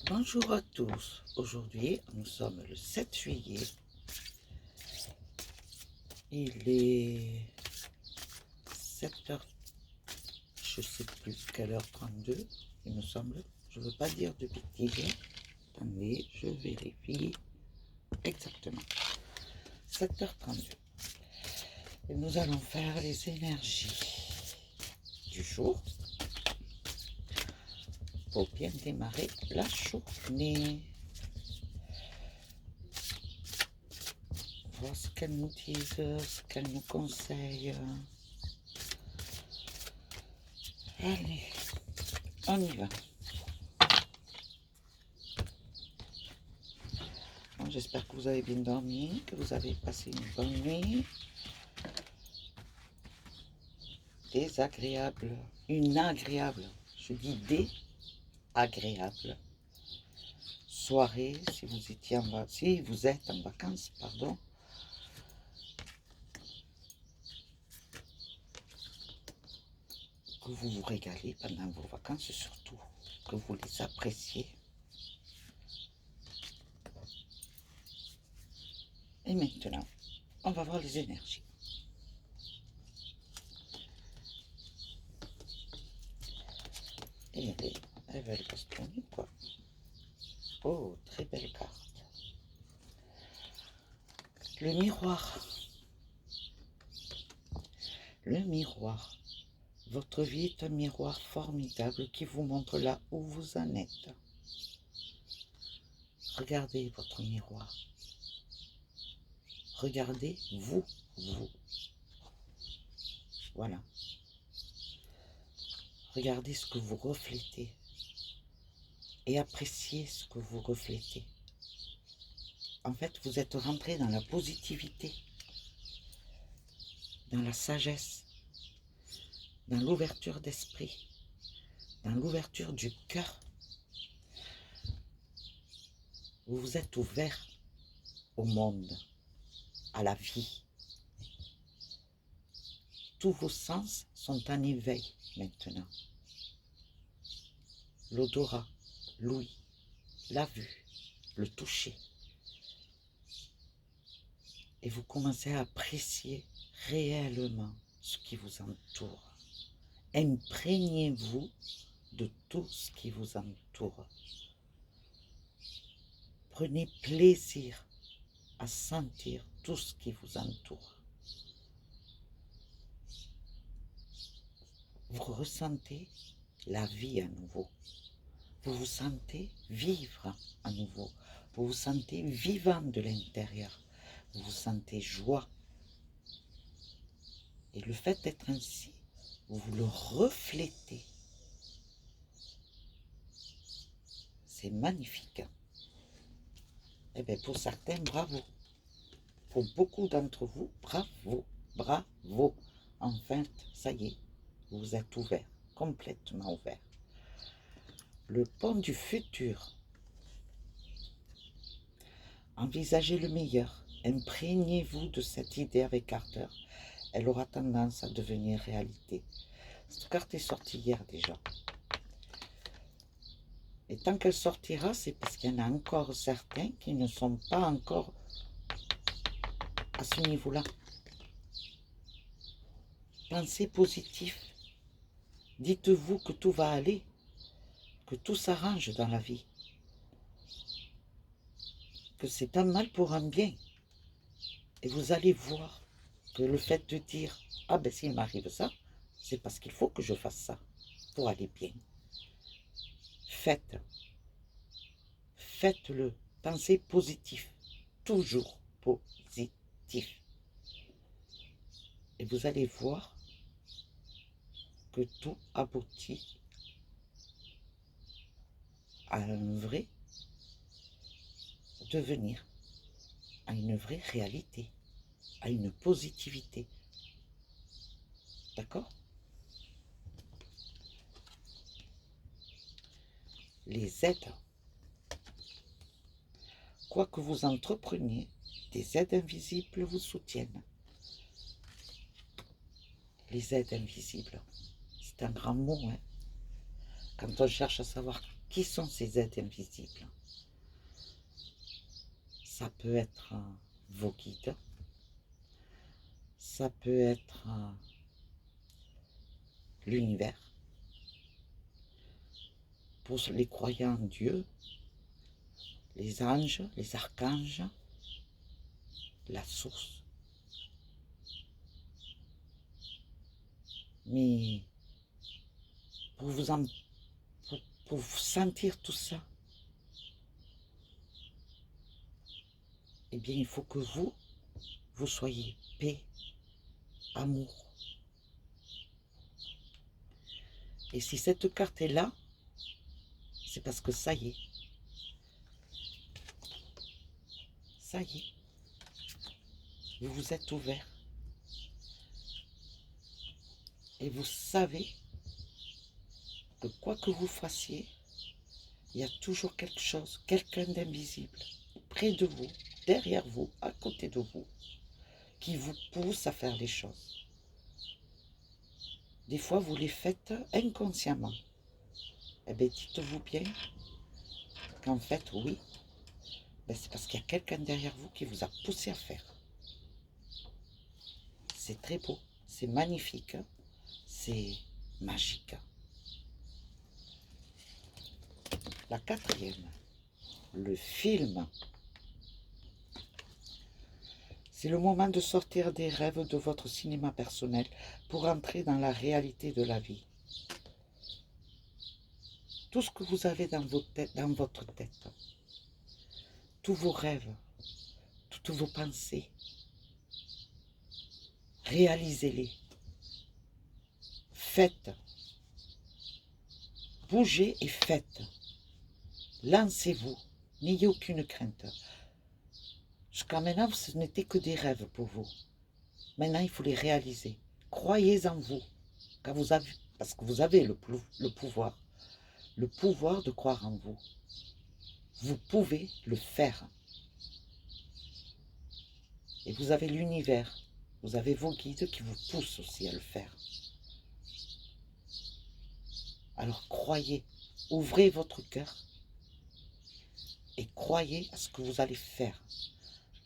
Bonjour à tous. Aujourd'hui, nous sommes le 7 juillet. Il est 7h, je ne sais plus quelle heure 32, il me semble. Je ne veux pas dire de bêtises. Attendez, je vérifie exactement. 7h32. Et nous allons faire les énergies du jour pour bien démarrer la journée. Voir ce qu'elles nous disent, ce qu'elles nous conseillent. Allez, on y va. Bon, j'espère que vous avez bien dormi, que vous avez passé une bonne nuit. Désagréable, une agréable, je dis désagréable soirée si vous étiez si vous êtes en vacances, pardon. Que vous vous régalez pendant vos vacances, surtout que vous les appréciez. Et maintenant, on va voir les énergies. Et elle va le bastonner, quoi. Oh, très belle carte. Le miroir. Le miroir. Votre vie est un miroir formidable qui vous montre là où vous en êtes. Regardez votre miroir. Regardez vous. Voilà. Regardez ce que vous reflétez et appréciez ce que vous reflétez. En fait, vous êtes rentré dans la positivité, dans la sagesse, dans l'ouverture d'esprit, dans l'ouverture du cœur. Vous vous êtes ouvert au monde, à la vie. Tous vos sens sont en éveil maintenant. L'odorat, l'ouïe, la vue, le toucher. Et vous commencez à apprécier réellement ce qui vous entoure. Imprégnez-vous de tout ce qui vous entoure. Prenez plaisir à sentir tout ce qui vous entoure. Vous ressentez la vie à nouveau. Vous vous sentez vivre à nouveau. Vous vous sentez vivant de l'intérieur. Vous vous sentez joie. Et le fait d'être ainsi, vous le reflétez. C'est magnifique. Eh bien, pour certains, bravo. Pour beaucoup d'entre vous, bravo, bravo. Enfin, ça y est, vous êtes ouvert, complètement ouvert. Le pont du futur. Envisagez le meilleur. Imprégnez-vous de cette idée avec Carter. Elle aura tendance à devenir réalité. Cette carte est sortie hier déjà. Et tant qu'elle sortira, c'est parce qu'il y en a encore certains qui ne sont pas encore à ce niveau-là. Pensez positif. Dites-vous que tout va aller, que tout s'arrange dans la vie, que c'est un mal pour un bien. Et vous allez voir que le fait de dire « Ah ben s'il m'arrive ça, c'est parce qu'il faut que je fasse ça pour aller bien ». Faites-le. Pensez positif, toujours positif. Et vous allez voir que tout aboutit à un vrai devenir, à une vraie réalité, à une positivité. D'accord? Les aides. Quoi que vous entrepreniez, des aides invisibles vous soutiennent. Les aides invisibles, c'est un grand mot, hein? Quand on cherche à savoir Qui sont ces aides invisibles? Ça peut être vos guides, ça peut être l'univers. Pour les croyants en Dieu, les anges, les archanges, la source. Mais pour pour vous sentir tout ça, eh bien, il faut que vous soyez paix, amour. Et si cette carte est là, c'est parce que ça y est. Ça y est. Vous vous êtes ouvert. Et vous savez que quoi que vous fassiez, il y a toujours quelque chose, quelqu'un d'invisible, près de vous, derrière vous, à côté de vous, qui vous pousse à faire les choses. Des fois, vous les faites inconsciemment. Eh bien, dites-vous bien qu'en fait, oui, ben c'est parce qu'il y a quelqu'un derrière vous qui vous a poussé à faire. C'est très beau, c'est magnifique, c'est magique. La quatrième, le film. C'est le moment de sortir des rêves de votre cinéma personnel pour entrer dans la réalité de la vie. Tout ce que vous avez dans votre tête, tous vos rêves, toutes vos pensées, réalisez-les. Faites. Bougez et faites. Lancez-vous. N'ayez aucune crainte. Jusqu'à maintenant, ce n'était que des rêves pour vous. Maintenant, il faut les réaliser. Croyez en vous, parce que vous avez le pouvoir. Le pouvoir de croire en vous. Vous pouvez le faire. Et vous avez l'univers. Vous avez vos guides qui vous poussent aussi à le faire. Alors croyez. Ouvrez votre cœur. Et croyez à ce que vous allez faire.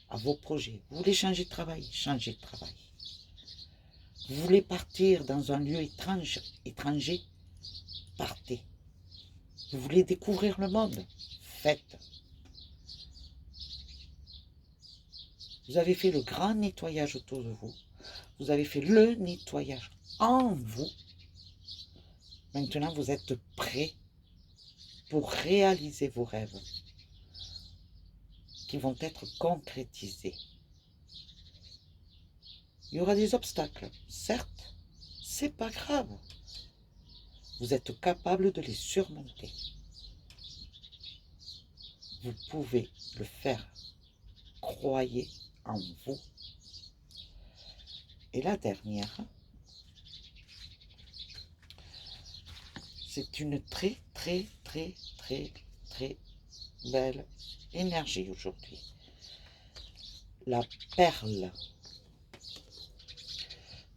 À vos projets. Vous voulez changer de travail? Changez de travail. Vous voulez partir dans un lieu étranger? Partez. Vous voulez découvrir le monde? Faites. Vous avez fait le grand nettoyage autour de vous. Vous avez fait le nettoyage en vous. Maintenant, vous êtes prêt pour réaliser vos rêves qui vont être concrétisés. Il y aura des obstacles, certes, c'est pas grave. Vous êtes capable de les surmonter. Vous pouvez le faire. Croyez en vous. Et la dernière, c'est une très, très, très, très, très belle énergie aujourd'hui. La perle.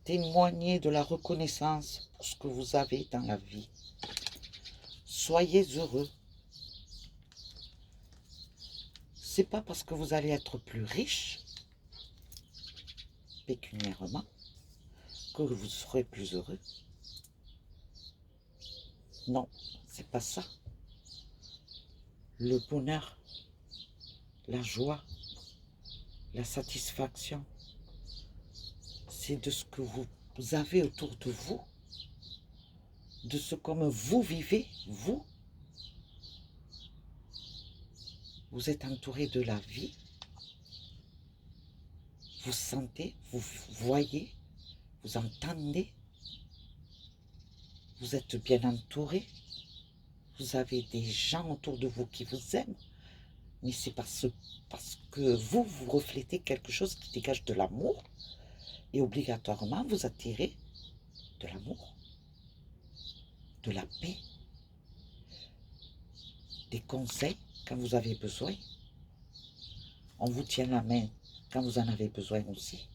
Témoignez de la reconnaissance pour ce que vous avez dans la vie. Soyez heureux. C'est pas parce que vous allez être plus riche pécuniairement que vous serez plus heureux. Non, c'est pas ça. Le bonheur, la joie, la satisfaction, c'est de ce que vous avez autour de vous, de ce comme vous vivez, vous. Vous êtes entouré de la vie, vous sentez, vous voyez, vous entendez, vous êtes bien entouré, vous avez des gens autour de vous qui vous aiment, mais c'est parce que vous reflétez quelque chose qui dégage de l'amour, et obligatoirement vous attirez de l'amour, de la paix, des conseils quand vous avez besoin. On vous tient la main quand vous en avez besoin aussi.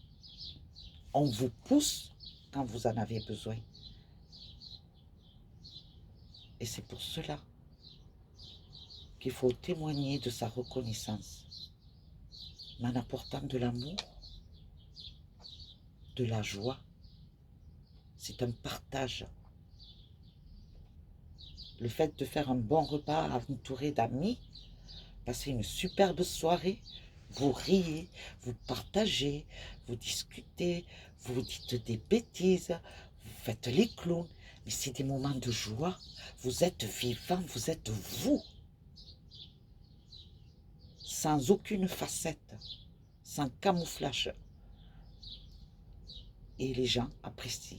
On vous pousse quand vous en avez besoin. Et c'est pour cela qu'il faut témoigner de sa reconnaissance, mais en apportant de l'amour, de la joie. C'est un partage. Le fait de faire un bon repas entouré d'amis, passer une superbe soirée, vous riez, vous partagez, vous discutez, vous dites des bêtises, vous faites les clowns, mais c'est des moments de joie. Vous êtes vivant, vous êtes vous, sans aucune facette, sans camouflage. Et les gens apprécient.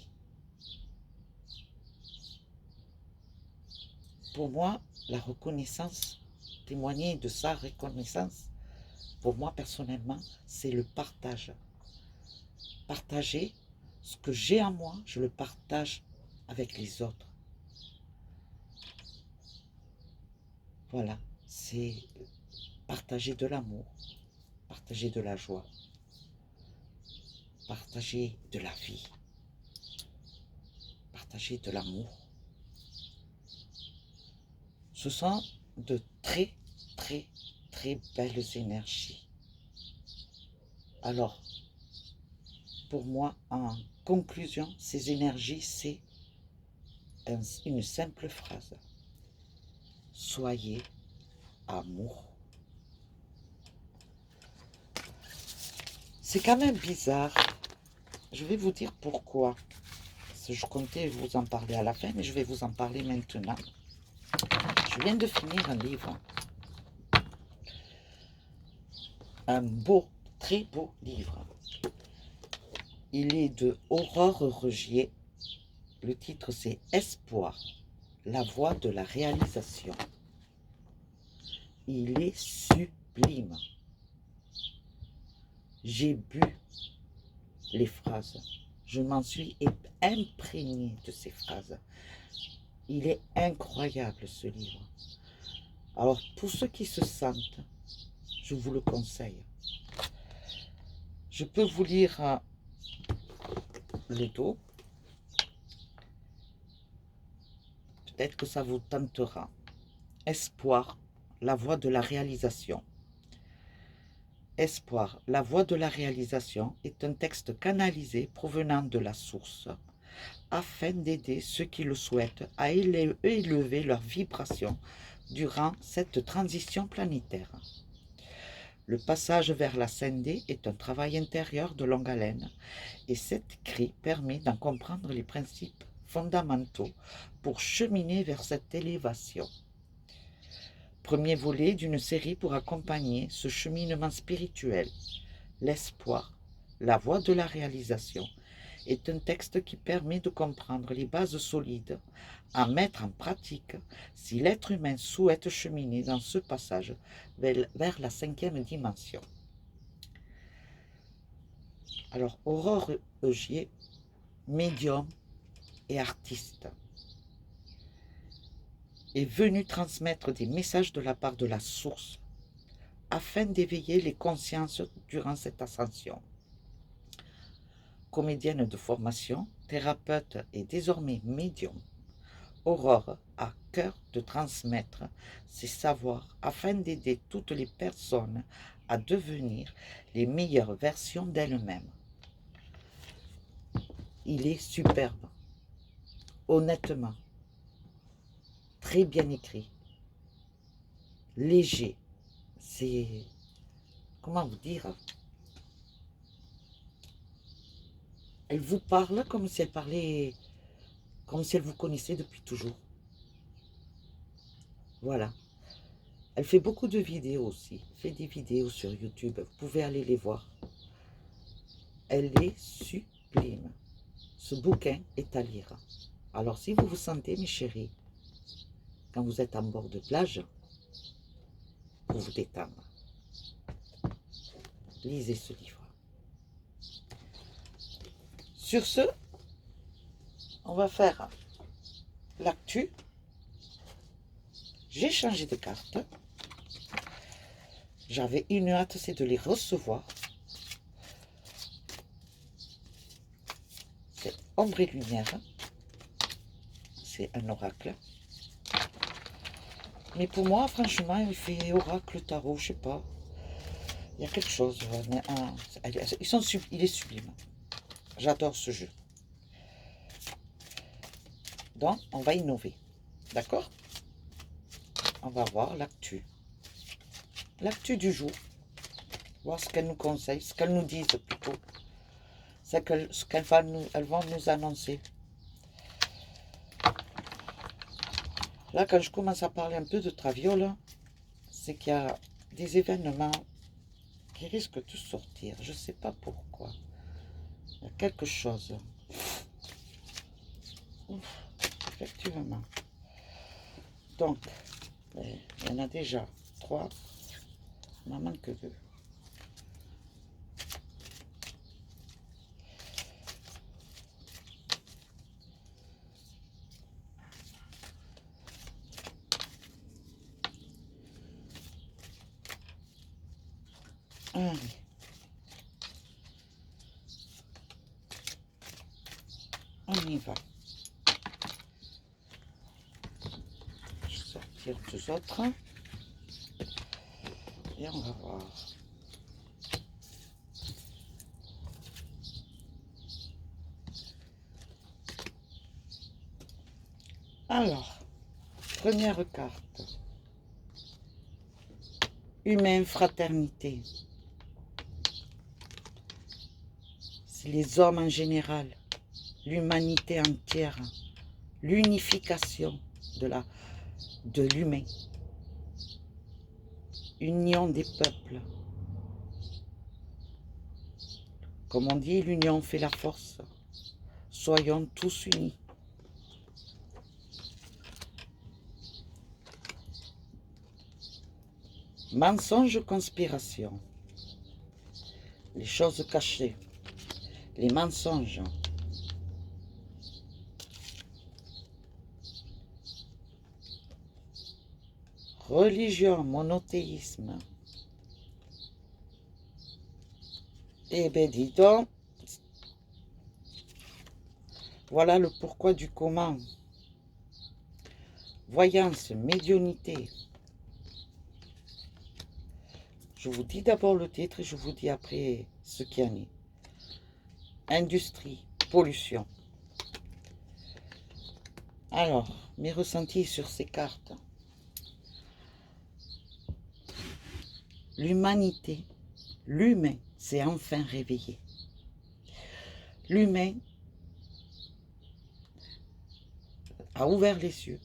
Pour moi, la reconnaissance, témoigner de sa reconnaissance, pour moi personnellement, c'est le partage. Partager ce que j'ai en moi, je le partage avec les autres. Voilà, c'est partager de l'amour, partager de la joie, partager de la vie, partager de l'amour. Ce sont de très, très, très belles énergies. Alors, pour moi, en conclusion, ces énergies, c'est une simple phrase. Soyez amour. C'est quand même bizarre. Je vais vous dire pourquoi. Je comptais vous en parler à la fin, mais je vais vous en parler maintenant. Je viens de finir un livre. Un beau, très beau livre. Il est de Aurore Rogier. Le titre, c'est Espoir, la voie de la réalisation. Il est sublime. J'ai bu les phrases. Je m'en suis imprégnée de ces phrases. Il est incroyable, ce livre. Alors, pour ceux qui se sentent, je vous le conseille. Je peux vous lire le dos. Peut-être que ça vous tentera. Espoir, la voie de la réalisation. Espoir, la voie de la réalisation est un texte canalisé provenant de la source afin d'aider ceux qui le souhaitent à élever leur vibration durant cette transition planétaire. Le passage vers la Sindé est un travail intérieur de longue haleine et cet écrit permet d'en comprendre les principes fondamentaux pour cheminer vers cette élévation. Premier volet d'une série pour accompagner ce cheminement spirituel. L'espoir, la voie de la réalisation, est un texte qui permet de comprendre les bases solides à mettre en pratique si l'être humain souhaite cheminer dans ce passage vers la 5e dimension. Alors, Aurore Rogier, médium et artiste, est venue transmettre des messages de la part de la source afin d'éveiller les consciences durant cette ascension. Comédienne de formation, thérapeute et désormais médium, Aurore a cœur de transmettre ses savoirs afin d'aider toutes les personnes à devenir les meilleures versions d'elles-mêmes. Il est superbe, honnêtement, très bien écrit, léger, c'est, comment vous dire, elle vous parle comme si elle parlait, comme si elle vous connaissait depuis toujours. Voilà. Elle fait beaucoup de vidéos aussi. Elle fait des vidéos sur YouTube. Vous pouvez aller les voir. Elle est sublime. Ce bouquin est à lire. Alors, si vous vous sentez, mes chéris, quand vous êtes en bord de plage, pour vous détendre, lisez ce livre. Sur ce, on va faire l'actu. J'ai changé de carte. J'avais une hâte, c'est de les recevoir. C'est Ombre et Lumière. C'est un oracle. Mais pour moi, franchement, il fait oracle tarot, je sais pas. Il y a quelque chose. Mais, il est sublime. J'adore ce jeu. Donc, on va innover. D'accord? On va voir l'actu. L'actu du jour. Voir ce qu'elle nous conseille, ce qu'elle nous disent plutôt. Ce qu'elles vont nous annoncer. Là, quand je commence à parler un peu de Traviole, c'est qu'il y a des événements qui risquent de sortir. Je ne sais pas pourquoi. Il y a quelque chose. Ouf, effectivement. Donc, il y en a déjà 3. Il n'en manque que 2. Allez. On y va. Je vais sortir deux autres. Et on va voir. Alors, première carte. Humain, fraternité. C'est les hommes en général, l'humanité entière, l'unification de l'humain, union des peuples. Comme on dit, l'union fait la force. Soyons tous unis. Mensonge, conspiration. Les choses cachées. Les mensonges. Religion, monothéisme. Eh bien, dis donc, voilà le pourquoi du comment. Voyance, médiumnité. Je vous dis d'abord le titre et je vous dis après ce qu'il y en est. Industrie, pollution. Alors, mes ressentis sur ces cartes. L'humanité, l'humain s'est enfin réveillé. L'humain a ouvert les yeux.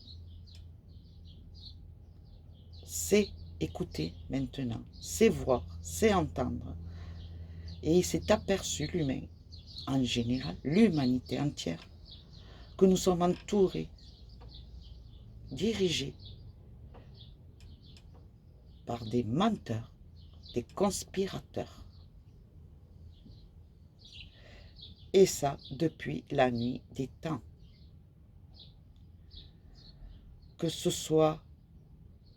C'est écouter maintenant, c'est voir, c'est entendre. Et il s'est aperçu, l'humain, en général, l'humanité entière, que nous sommes entourés, dirigés par des menteurs, des conspirateurs. Et ça, depuis la nuit des temps. Que ce soit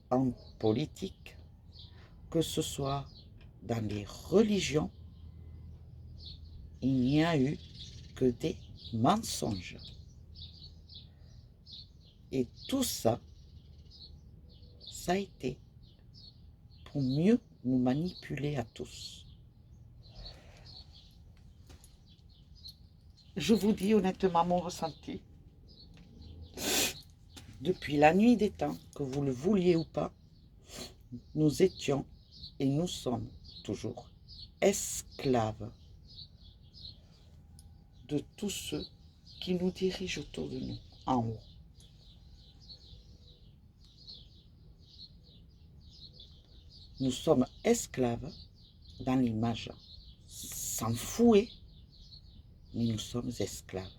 en politique, que ce soit dans les religions, il n'y a eu que des mensonges. Et tout ça, ça a été pour mieux nous manipuler à tous. Je vous dis honnêtement mon ressenti. Depuis la nuit des temps, que vous le vouliez ou pas, nous étions et nous sommes toujours esclaves de tous ceux qui nous dirigent autour de nous, en haut. Nous sommes esclaves dans l'image, sans fouet, mais nous sommes esclaves.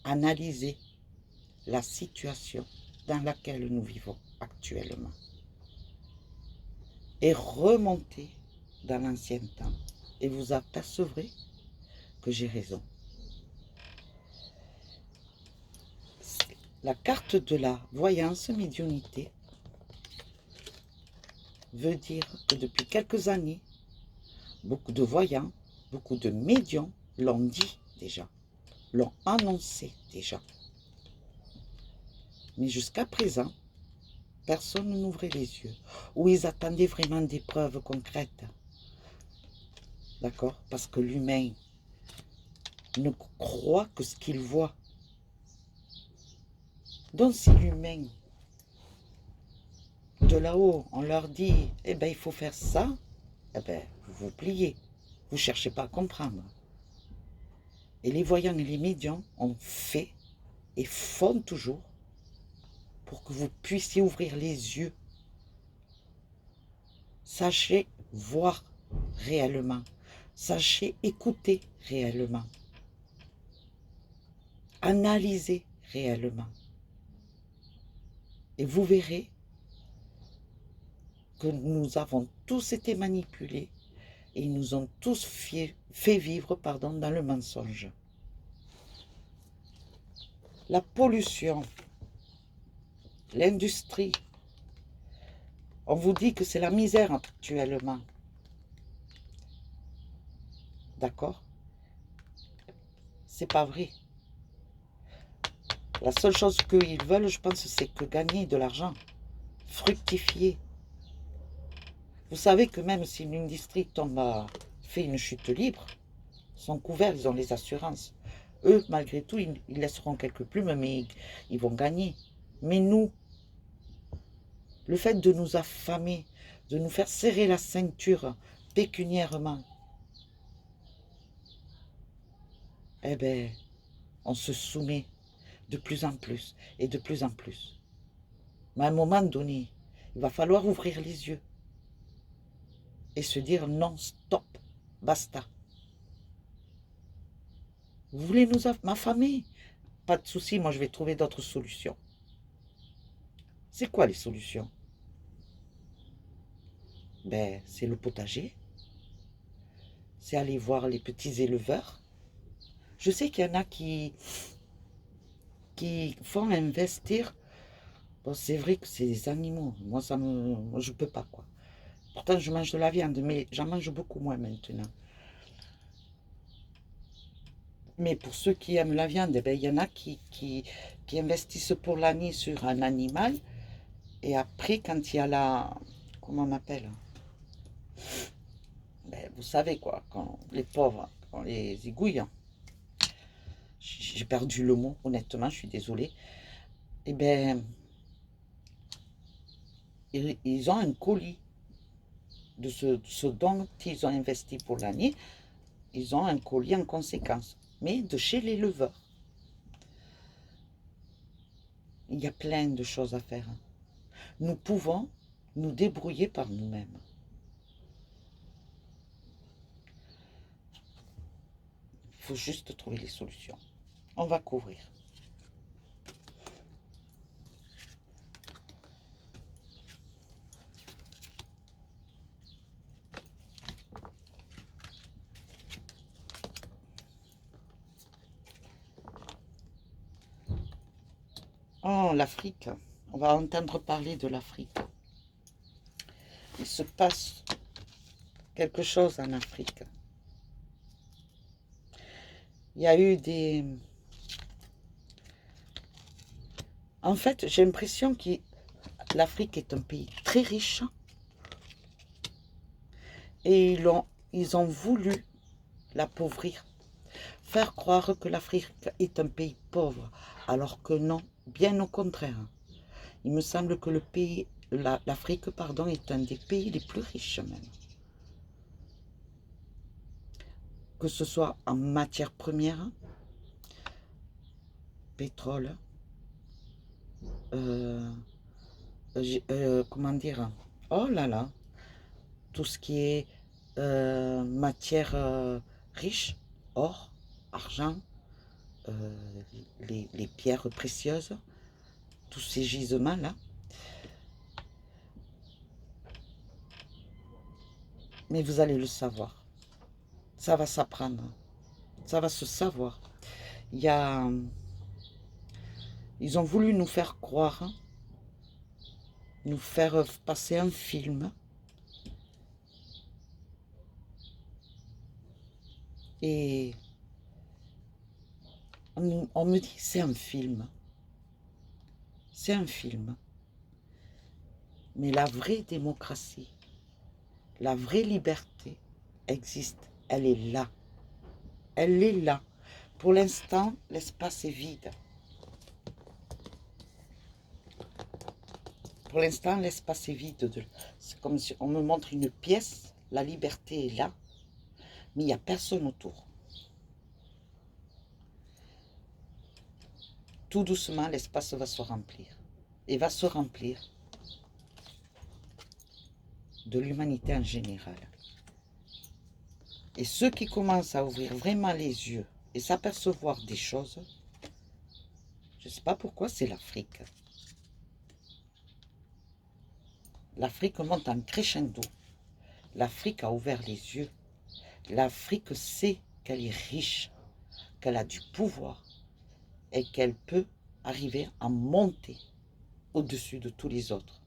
Analysez la situation dans laquelle nous vivons actuellement et remontez dans l'ancien temps et vous apercevrez que j'ai raison. La carte de la voyance médiumnité veut dire que depuis quelques années, beaucoup de voyants, beaucoup de médiums l'ont dit déjà, l'ont annoncé déjà. Mais jusqu'à présent, personne n'ouvrait les yeux, ou ils attendaient vraiment des preuves concrètes. D'accord? Parce que l'humain ne croit que ce qu'il voit. Donc si l'humain, de là-haut, on leur dit, eh ben il faut faire ça, eh ben vous vous pliez. Vous ne cherchez pas à comprendre. Et les voyants et les médiums ont fait et font toujours pour que vous puissiez ouvrir les yeux. Sachez voir réellement. Sachez écouter réellement. Analyser réellement. Et vous verrez que nous avons tous été manipulés et ils nous ont tous fait vivre dans le mensonge. La pollution, l'industrie, on vous dit que c'est la misère actuellement. D'accord? C'est pas vrai. La seule chose qu'ils veulent, je pense, c'est que gagner de l'argent, fructifier. Vous savez que même si une industrie tombe fait une chute libre, sont couverts, ils ont les assurances. Eux, malgré tout, ils laisseront quelques plumes, mais ils vont gagner. Mais nous, le fait de nous affamer, de nous faire serrer la ceinture pécuniairement, eh bien, on se soumet de plus en plus et de plus en plus. Mais à un moment donné, il va falloir ouvrir les yeux et se dire non, stop, basta. Vous voulez nous m'affamer? Pas de souci, moi je vais trouver d'autres solutions. C'est quoi les solutions? Ben, c'est le potager. C'est aller voir les petits éleveurs. Je sais qu'il y en a qui font investir. Bon, c'est vrai que c'est des animaux. Moi, je peux pas, quoi. Pourtant, je mange de la viande, mais j'en mange beaucoup moins maintenant. Mais pour ceux qui aiment la viande, eh ben, il y en a qui investissent pour l'année sur un animal. Et après, quand il y a la... Comment on appelle? Ben, vous savez quoi, quand les pauvres, quand les zigouillent. J'ai perdu le mot, honnêtement, je suis désolée. Eh bien, ils ont un colis de ce dont ils ont investi pour l'année. Ils ont un colis en conséquence, mais de chez l'éleveur. Il y a plein de choses à faire. Nous pouvons nous débrouiller par nous-mêmes. Il faut juste trouver les solutions. On va couvrir. Oh, l'Afrique. On va entendre parler de l'Afrique. Il se passe quelque chose en Afrique. Il y a eu des... En fait, j'ai l'impression que l'Afrique est un pays très riche et ils ont voulu l'appauvrir, faire croire que l'Afrique est un pays pauvre, alors que non, bien au contraire. Il me semble que l'Afrique, pardon, est un des pays les plus riches même. Que ce soit en matières premières, pétrole, comment dire, oh là là, tout ce qui est matière riche, or, argent, les pierres précieuses, tous ces gisements-là. Mais vous allez le savoir. Ça va s'apprendre. Ça va se savoir. Ils ont voulu nous faire croire, nous faire passer un film. Et on me dit, c'est un film. C'est un film. Mais la vraie démocratie, la vraie liberté existe. Elle est là. Elle est là. Pour l'instant, l'espace est vide. Pour l'instant, l'espace est vide. C'est comme si on me montre une pièce, la liberté est là, mais il n'y a personne autour. Tout doucement, l'espace va se remplir. Et va se remplir de l'humanité en général. Et ceux qui commencent à ouvrir vraiment les yeux et s'apercevoir des choses, je ne sais pas pourquoi, c'est l'Afrique. L'Afrique monte en crescendo. L'Afrique a ouvert les yeux. L'Afrique sait qu'elle est riche, qu'elle a du pouvoir et qu'elle peut arriver à monter au-dessus de tous les autres.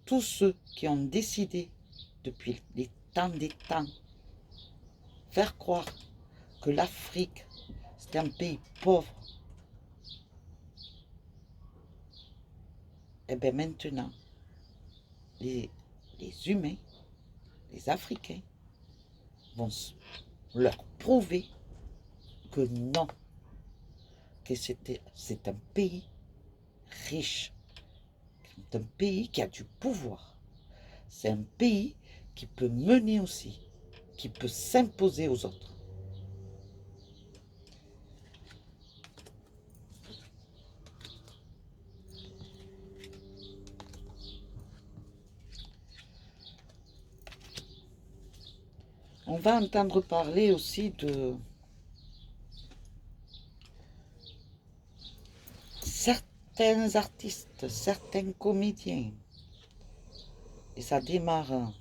Tous ceux qui ont décidé depuis les temps des temps faire croire que l'Afrique c'est un pays pauvre, et bien maintenant les humains, les Africains vont leur prouver que non, que c'est un pays riche, c'est un pays qui a du pouvoir, c'est un pays qui peut mener aussi, qui peut s'imposer aux autres. On va entendre parler aussi de certains artistes, certains comédiens. Et ça démarre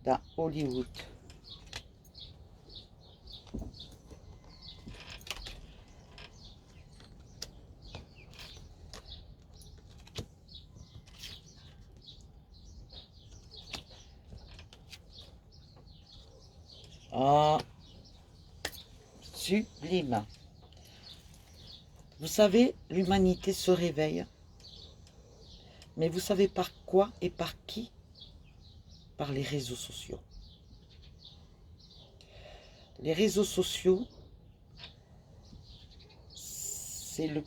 dans Hollywood. Ah, sublime. Vous savez, l'humanité se réveille. Mais vous savez par quoi et par qui? Par les réseaux sociaux. Les réseaux sociaux, c'est le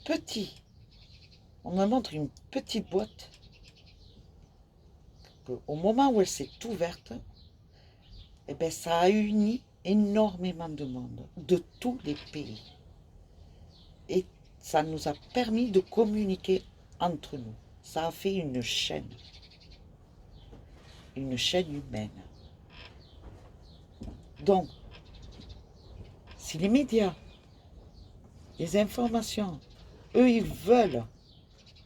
petit. On me montre une petite boîte. Au moment où elle s'est ouverte, eh bien, ça a uni énormément de monde, de tous les pays. Et ça nous a permis de communiquer entre nous. Ça a fait une chaîne humaine. Donc, si les médias, les informations, eux, ils veulent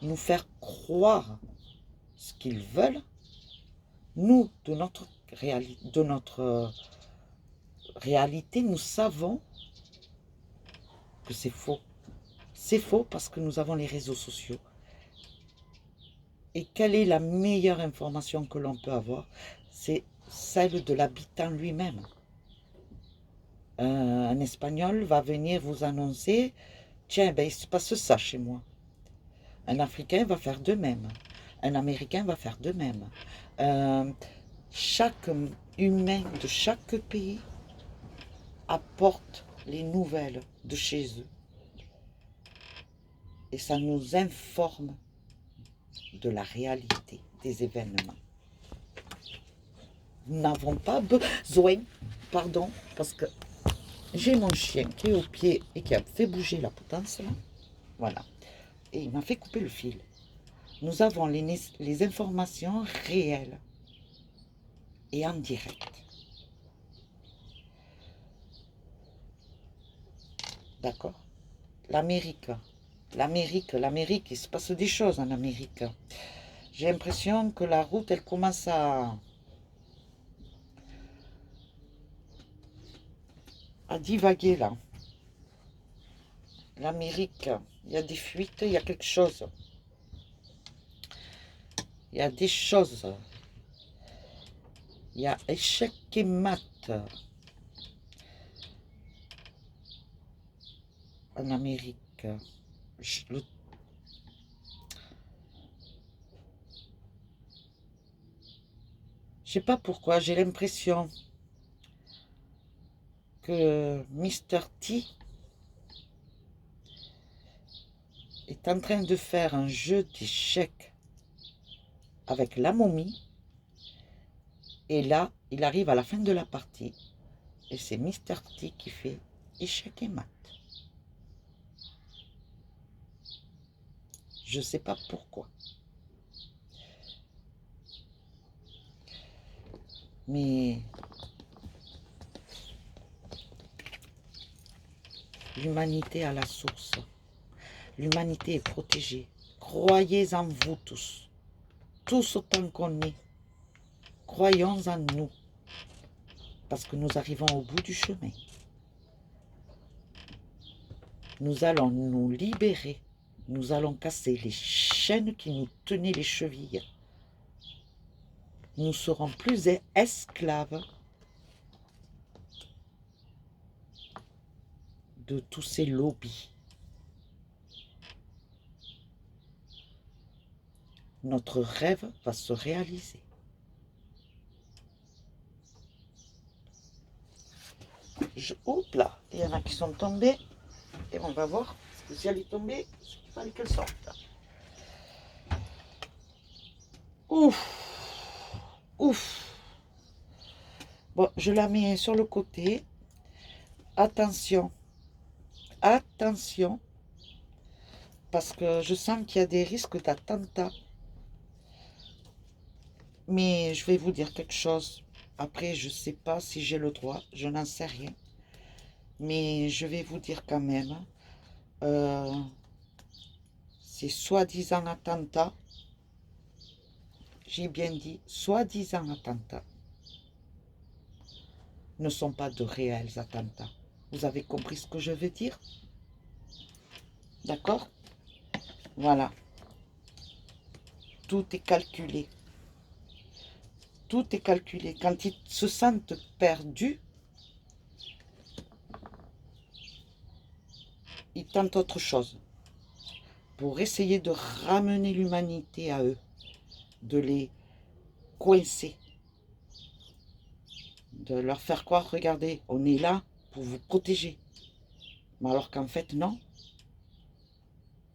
nous faire croire ce qu'ils veulent, nous, de notre réalité, nous savons que c'est faux. C'est faux parce que nous avons les réseaux sociaux. Et quelle est la meilleure information que l'on peut avoir? C'est celle de l'habitant lui-même. Un Espagnol va venir vous annoncer, tiens, ben, il se passe ça chez moi. Un Africain va faire de même. Un Américain va faire de même. Chaque humain de chaque pays apporte les nouvelles de chez eux. Et ça nous informe de la réalité des événements. Nous n'avons pas besoin, pardon, parce que j'ai mon chien qui est au pied et qui a fait bouger la potence là. Voilà. Et il m'a fait couper le fil. Nous avons les informations réelles et en direct. D'accord? L'Amérique, il se passe des choses en Amérique. J'ai l'impression que la route, elle commence à divaguer là. L'Amérique, il y a des fuites, il y a quelque chose. Il y a des choses. Il y a échec et mat en Amérique. sais pas pourquoi, j'ai l'impression que Mr. T est en train de faire un jeu d'échecs avec la momie. Et là, il arrive à la fin de la partie. Et c'est Mr. T qui fait échec et mat. Je sais pas pourquoi. Mais l'humanité a la source. L'humanité est protégée. Croyez en vous tous. Tous autant qu'on est. Croyons en nous. Parce que nous arrivons au bout du chemin. Nous allons nous libérer. Nous allons casser les chaînes qui nous tenaient les chevilles. Nous serons plus esclaves de tous ces lobbies. Notre rêve va se réaliser. Oups là, il y en a qui sont tombés. Et on va voir, parce que si elle est tombée, il fallait qu'elle sorte. Ouf, ouf. Bon, je la mets sur le côté. Attention, attention, parce que je sens qu'il y a des risques d'attentat. Mais je vais vous dire quelque chose. Après, je ne sais pas si j'ai le droit, je n'en sais rien. Mais je vais vous dire quand même, ces soi-disant attentats, j'ai bien dit, soi-disant attentats, ne sont pas de réels attentats. Vous avez compris ce que je veux dire? D'accord? Voilà. Tout est calculé. Tout est calculé. Quand ils se sentent perdus, ils tentent autre chose pour essayer de ramener l'humanité à eux, de les coincer, de leur faire croire, regardez, on est là pour vous protéger. Mais alors qu'en fait, non.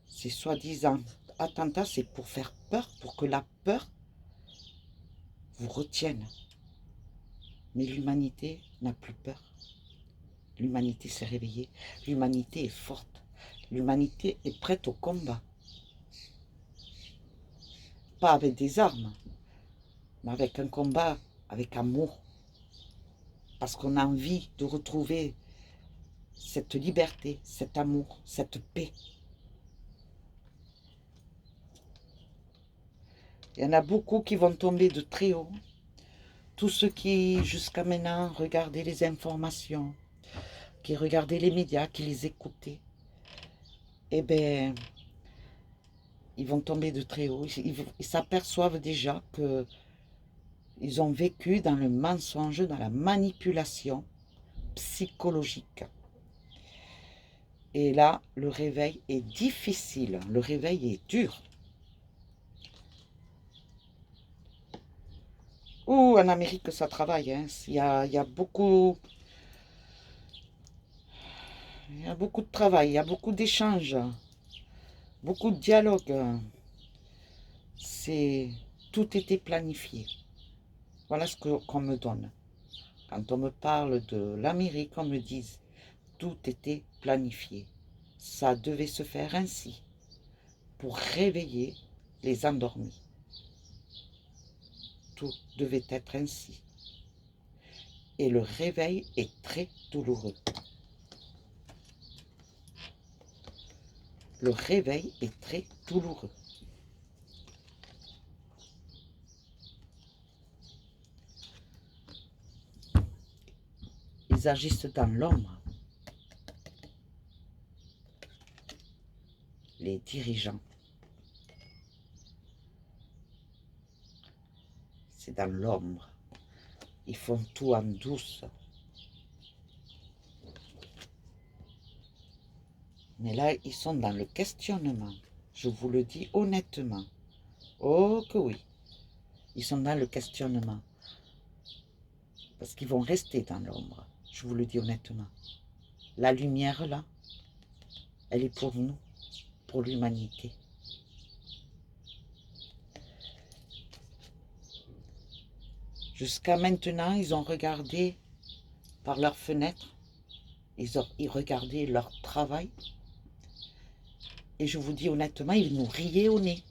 Ces soi-disant attentats, c'est pour faire peur, pour que la peur vous retienne. Mais l'humanité n'a plus peur. L'humanité s'est réveillée. L'humanité est forte. L'humanité est prête au combat. Pas avec des armes, mais avec un combat, avec amour. Parce qu'on a envie de retrouver cette liberté, cet amour, cette paix. Il y en a beaucoup qui vont tomber de très haut. Tous ceux qui, jusqu'à maintenant, regardaient les informations, qui regardaient les médias, qui les écoutaient, eh bien, ils vont tomber de très haut. Ils s'aperçoivent déjà qu'ils ont vécu dans le mensonge, dans la manipulation psychologique. Et là, le réveil est difficile, le réveil est dur. Ouh, en Amérique, ça travaille. Hein. Il y a beaucoup de travail, il y a beaucoup d'échanges, beaucoup de dialogues. Tout était planifié. Voilà ce qu'on me donne. Quand on me parle de l'Amérique, on me dit tout était planifié. Ça devait se faire ainsi pour réveiller les endormis. Tout devait être ainsi. Et le réveil est très douloureux. Le réveil est très douloureux. Ils agissent dans l'ombre. Les dirigeants. C'est dans l'ombre. Ils font tout en douce. Mais là, ils sont dans le questionnement. Je vous le dis honnêtement. Oh que oui. Ils sont dans le questionnement. Parce qu'ils vont rester dans l'ombre, je vous le dis honnêtement. La lumière, là, elle est pour nous, pour l'humanité. Jusqu'à maintenant, ils ont regardé par leurs fenêtres, ils regardaient leur travail. Et je vous dis honnêtement, ils nous riaient au nez.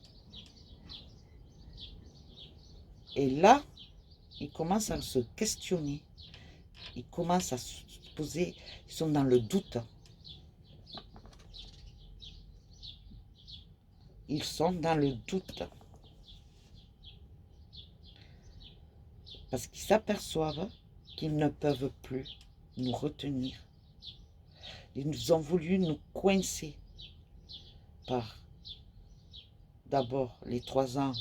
Et là, ils commencent à se questionner. Ils commencent à se poser, ils sont dans le doute. Ils sont dans le doute. Parce qu'ils s'aperçoivent qu'ils ne peuvent plus nous retenir. Ils ont voulu nous coincer par d'abord les 3 ans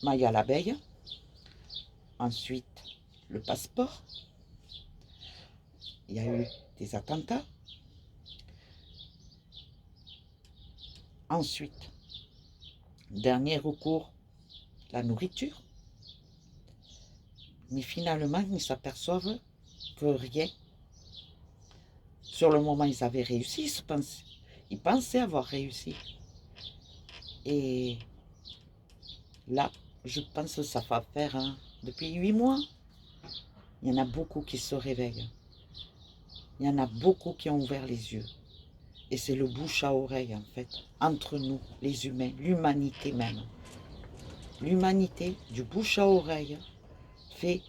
Maya l'abeille, ensuite le passeport, il y a eu des attentats, ensuite, dernier recours, la nourriture, mais finalement ils s'aperçoivent que rien. Sur le moment ils avaient réussi, ils pensaient avoir réussi. Et là, je pense que ça va faire depuis 8 mois. Il y en a beaucoup qui se réveillent. Il y en a beaucoup qui ont ouvert les yeux. Et c'est le bouche à oreille, en fait, entre nous, les humains, l'humanité même. L'humanité, du bouche à oreille, fait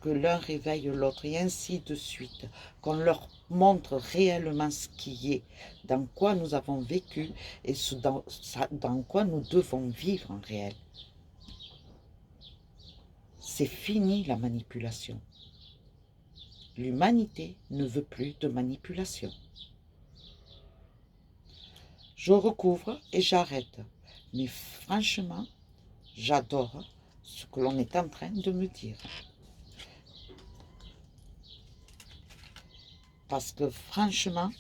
que l'un réveille l'autre, et ainsi de suite. Qu'on leur montre réellement ce qui est, dans quoi nous avons vécu, et dans quoi nous devons vivre en réel. C'est fini la manipulation. L'humanité ne veut plus de manipulation. Je recouvre et j'arrête. Mais franchement, j'adore ce que l'on est en train de me dire. Parce que franchement,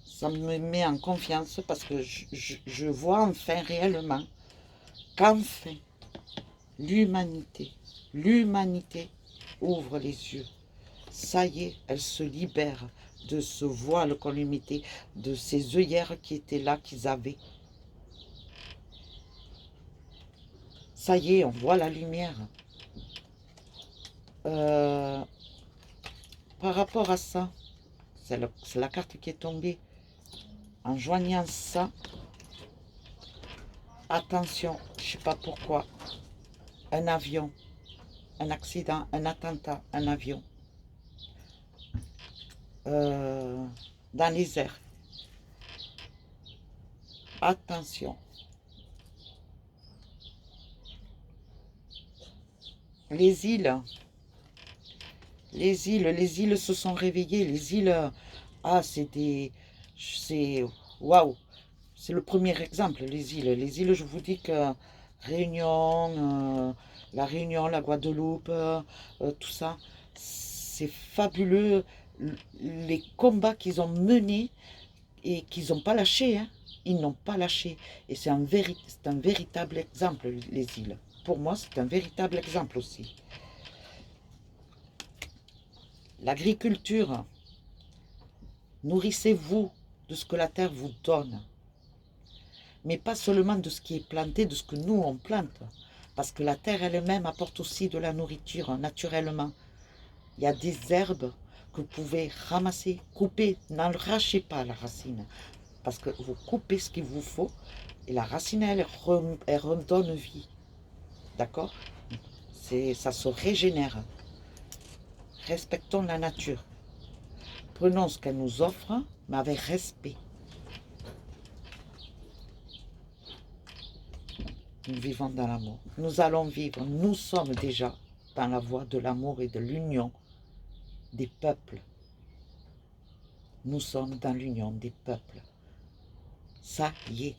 ça me met en confiance parce que je vois enfin réellement qu'enfin, l'humanité ouvre les yeux. Ça y est, elle se libère de ce voile qu'on lui mettait, de ces œillères qui étaient là, qu'ils avaient. Ça y est, on voit la lumière. Par rapport à ça, c'est la carte qui est tombée. En joignant ça, attention, je ne sais pas pourquoi, un avion, un accident, un attentat, un avion, dans les airs. Attention. Les îles se sont réveillées. Les îles, c'est, waouh, c'est le premier exemple, les îles. Les îles, je vous dis que Réunion, la Réunion, la Guadeloupe, tout ça, c'est fabuleux. Les combats qu'ils ont menés et qu'ils n'ont pas lâché, hein. Ils n'ont pas lâché. Et c'est un véritable exemple, les îles. Pour moi, c'est un véritable exemple aussi. L'agriculture, nourrissez-vous de ce que la terre vous donne. Mais pas seulement de ce qui est planté, de ce que nous on plante. Parce que la terre elle-même apporte aussi de la nourriture naturellement. Il y a des herbes que vous pouvez ramasser, couper, n'arrachez pas la racine. Parce que vous coupez ce qu'il vous faut et la racine elle redonne vie. D'accord? Ça se régénère. Respectons la nature. Prenons ce qu'elle nous offre, mais avec respect. Nous vivons dans l'amour. Nous allons vivre, nous sommes déjà dans la voie de l'amour et de l'union des peuples. Nous sommes dans l'union des peuples. Ça y est.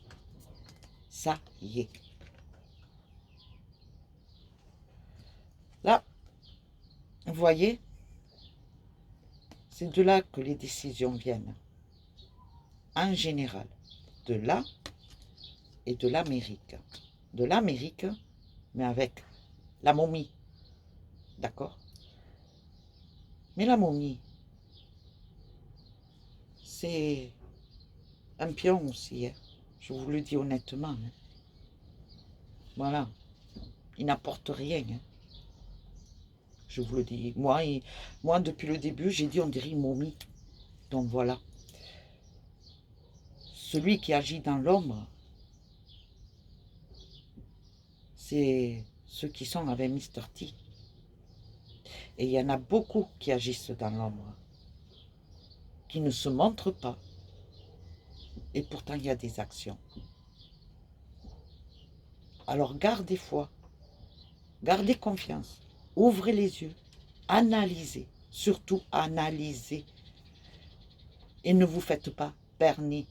Ça y est. Là, vous voyez, c'est de là que les décisions viennent. En général, de là et de l'Amérique. De l'Amérique, mais avec la momie. D'accord? Mais la momie, c'est un pion aussi, hein. Je vous le dis honnêtement, hein. Voilà, il n'apporte rien, hein. Je vous le dis. Moi, depuis le début, j'ai dit on dirait une momie. Donc voilà. Celui qui agit dans l'ombre, c'est ceux qui sont avec Mr. T. Et il y en a beaucoup qui agissent dans l'ombre, qui ne se montrent pas. Et pourtant, il y a des actions. Alors gardez foi, gardez confiance, ouvrez les yeux, analysez, surtout analysez. Et ne vous faites pas berner.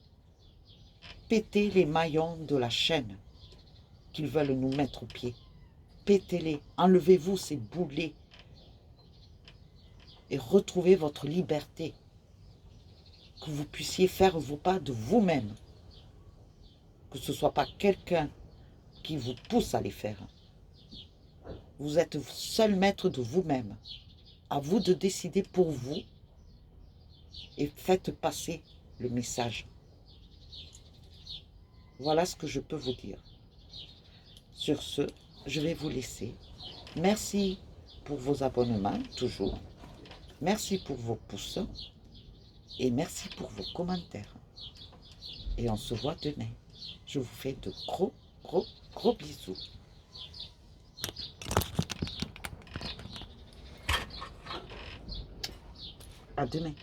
Pétez les maillons de la chaîne qu'ils veulent nous mettre au pied. Pétez-les, enlevez-vous ces boulets et retrouvez votre liberté. Que vous puissiez faire vos pas de vous-même. Que ce ne soit pas quelqu'un qui vous pousse à les faire. Vous êtes seul maître de vous-même. À vous de décider pour vous et faites passer le message. Voilà ce que je peux vous dire. Sur ce, je vais vous laisser. Merci pour vos abonnements, toujours. Merci pour vos pouces. Et merci pour vos commentaires. Et on se voit demain. Je vous fais de gros bisous. À demain.